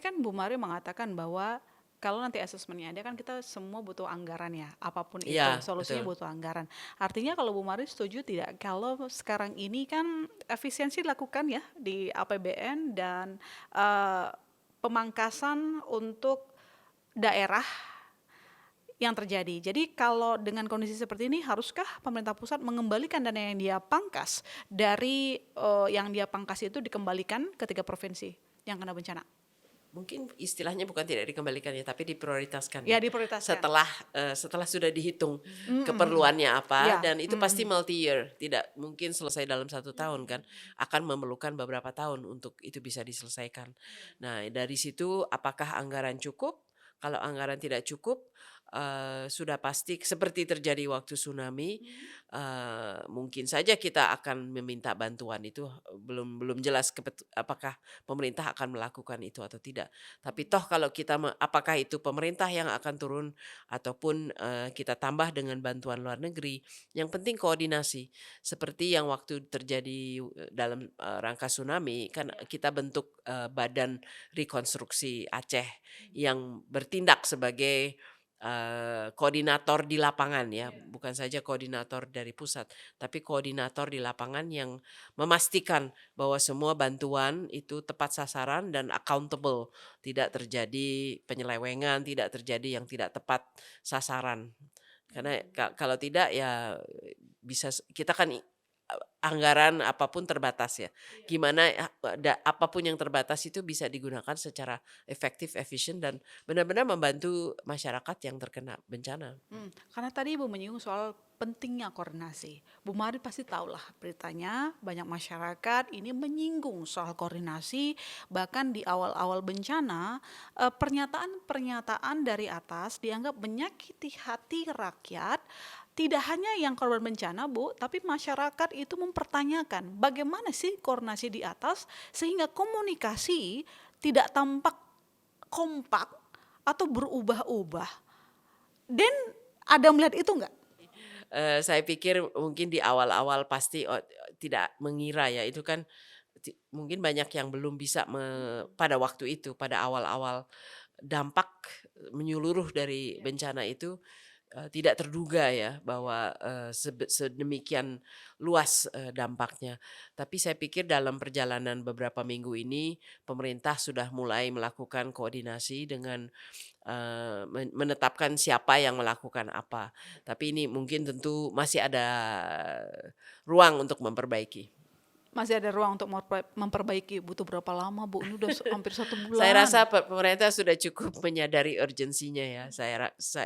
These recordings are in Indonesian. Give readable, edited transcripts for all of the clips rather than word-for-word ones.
kan Bu Mari mengatakan bahwa kalau nanti asesmennya ada kan kita semua butuh anggaran ya, apapun itu, Iya, solusinya betul. butuh anggaran. Artinya kalau Bu Mari setuju tidak kalau sekarang ini kan efisiensi dilakukan ya di APBN dan eh, pemangkasan untuk daerah yang terjadi. Jadi kalau dengan kondisi seperti ini, haruskah pemerintah pusat mengembalikan dana yang dia pangkas dari yang dia pangkas itu dikembalikan ke 3 provinsi yang kena bencana? Mungkin istilahnya bukan tidak dikembalikan ya, tapi diprioritaskan ya. Ya diprioritaskan. Setelah sudah dihitung Mm, mm, mm. keperluannya apa, Ya, dan itu pasti multi year, tidak mungkin selesai dalam 1 tahun kan, akan memerlukan beberapa tahun untuk itu bisa diselesaikan. Nah dari situ apakah anggaran cukup? Kalau anggaran tidak cukup, sudah pasti seperti terjadi waktu tsunami, mungkin saja kita akan meminta bantuan itu, belum belum jelas apakah pemerintah akan melakukan itu atau tidak. Tapi toh kalau apakah itu pemerintah yang akan turun ataupun, kita tambah dengan bantuan luar negeri, yang penting koordinasi. Seperti yang waktu terjadi, dalam, rangka tsunami kan kita bentuk, Badan Rekonstruksi Aceh yang bertindak sebagai, koordinator di lapangan ya, bukan saja koordinator dari pusat, tapi koordinator di lapangan yang memastikan bahwa semua bantuan itu tepat sasaran dan accountable, tidak terjadi penyelewengan, tidak terjadi yang tidak tepat sasaran. Karena kalau tidak ya kita kan anggaran apapun terbatas ya. Gimana apapun yang terbatas itu bisa digunakan secara efektif, efisien dan benar-benar membantu masyarakat yang terkena bencana. Karena tadi Ibu menyinggung soal pentingnya koordinasi. Bu Mari pasti tahulah beritanya, banyak masyarakat ini menyinggung soal koordinasi, bahkan di awal-awal bencana, pernyataan-pernyataan dari atas dianggap menyakiti hati rakyat. Tidak hanya yang korban bencana, Bu, tapi masyarakat itu mempertanyakan bagaimana sih koordinasi di atas sehingga komunikasi tidak tampak kompak atau berubah-ubah. Dan ada melihat itu nggak? Saya pikir mungkin di awal-awal pasti tidak mengira ya, itu kan mungkin banyak yang belum bisa pada waktu itu, pada awal-awal dampak menyeluruh dari bencana itu, tidak terduga ya bahwa, sedemikian luas, dampaknya. Tapi saya pikir dalam perjalanan beberapa minggu ini, pemerintah sudah mulai melakukan koordinasi dengan, menetapkan siapa yang melakukan apa. Tapi ini mungkin tentu masih ada ruang untuk memperbaiki. Masih ada ruang untuk memperbaiki. Butuh berapa lama, Bu? Ini udah hampir 1 bulan. Saya rasa pemerintah sudah cukup menyadari urgensinya ya.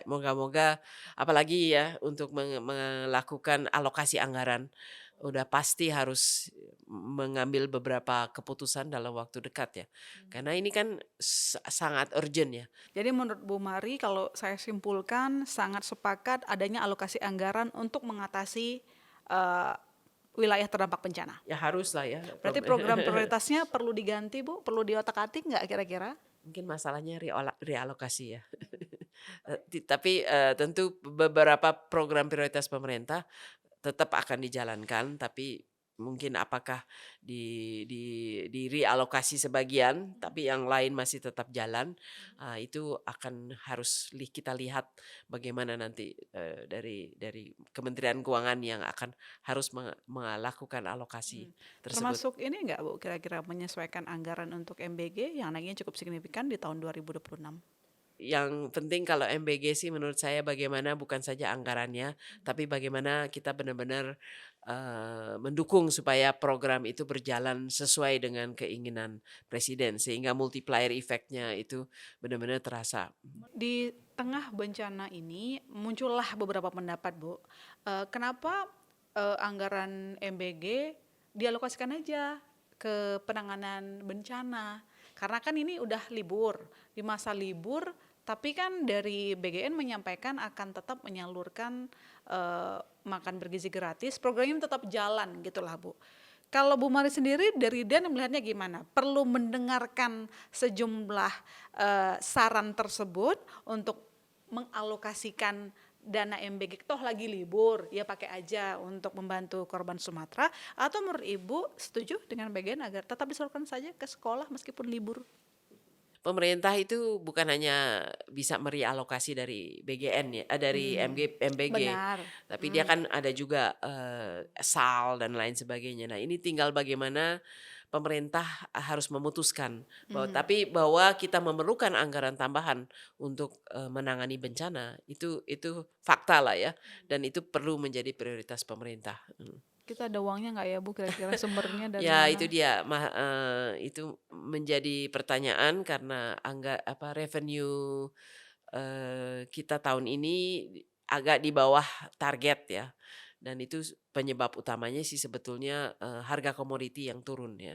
Moga-moga apalagi ya untuk melakukan alokasi anggaran, udah pasti harus mengambil beberapa keputusan dalam waktu dekat ya. Karena ini kan sangat urgent ya. Jadi menurut Bu Mari, kalau saya simpulkan sangat sepakat adanya alokasi anggaran untuk mengatasi eh, wilayah terdampak bencana. Ya haruslah ya. Berarti program prioritasnya perlu diganti, Bu? Perlu diotak-atik nggak kira-kira? Mungkin masalahnya realokasi ya. Tapi, tentu beberapa program prioritas pemerintah tetap akan dijalankan, tapi mungkin apakah direalokasi sebagian, tapi yang lain masih tetap jalan, itu akan harus kita lihat bagaimana nanti, dari Kementerian Keuangan yang akan harus melakukan alokasi tersebut. Termasuk ini nggak, Bu, kira-kira menyesuaikan anggaran untuk MBG yang naiknya cukup signifikan di tahun 2026? Yang penting kalau MBG sih menurut saya bagaimana bukan saja anggarannya, tapi bagaimana kita benar-benar, mendukung supaya program itu berjalan sesuai dengan keinginan presiden, sehingga multiplier effect-nya itu benar-benar terasa. Di tengah bencana ini muncullah beberapa pendapat, Bu. Kenapa anggaran MBG dialokasikan aja ke penanganan bencana? Karena kan ini udah libur, di masa libur, tapi kan dari BGN menyampaikan akan tetap menyalurkan makan bergizi gratis, programnya tetap jalan gitulah, Bu. Kalau Bu Mari sendiri dari Dan melihatnya gimana? Perlu mendengarkan sejumlah saran tersebut untuk mengalokasikan dana MBG toh lagi libur ya pakai aja untuk membantu korban Sumatera, atau menurut Ibu setuju dengan bagian agar tetap disalurkan saja ke sekolah meskipun libur? Pemerintah itu bukan hanya bisa merealokasi dari BGN ya, dari Mmm, MBG, benar, tapi dia mmm, kan ada juga, SAL dan lain sebagainya. Nah, ini tinggal bagaimana pemerintah harus memutuskan mhm. bahwa kita memerlukan anggaran tambahan untuk, menangani bencana, itu fakta lah ya, dan itu perlu menjadi prioritas pemerintah. Kita ada uangnya nggak ya Bu, kira-kira sumbernya dari Ya itu mana? dia, itu menjadi pertanyaan karena revenue, kita tahun ini agak di bawah target ya, dan itu penyebab utamanya sih sebetulnya, harga komoditi yang turun ya.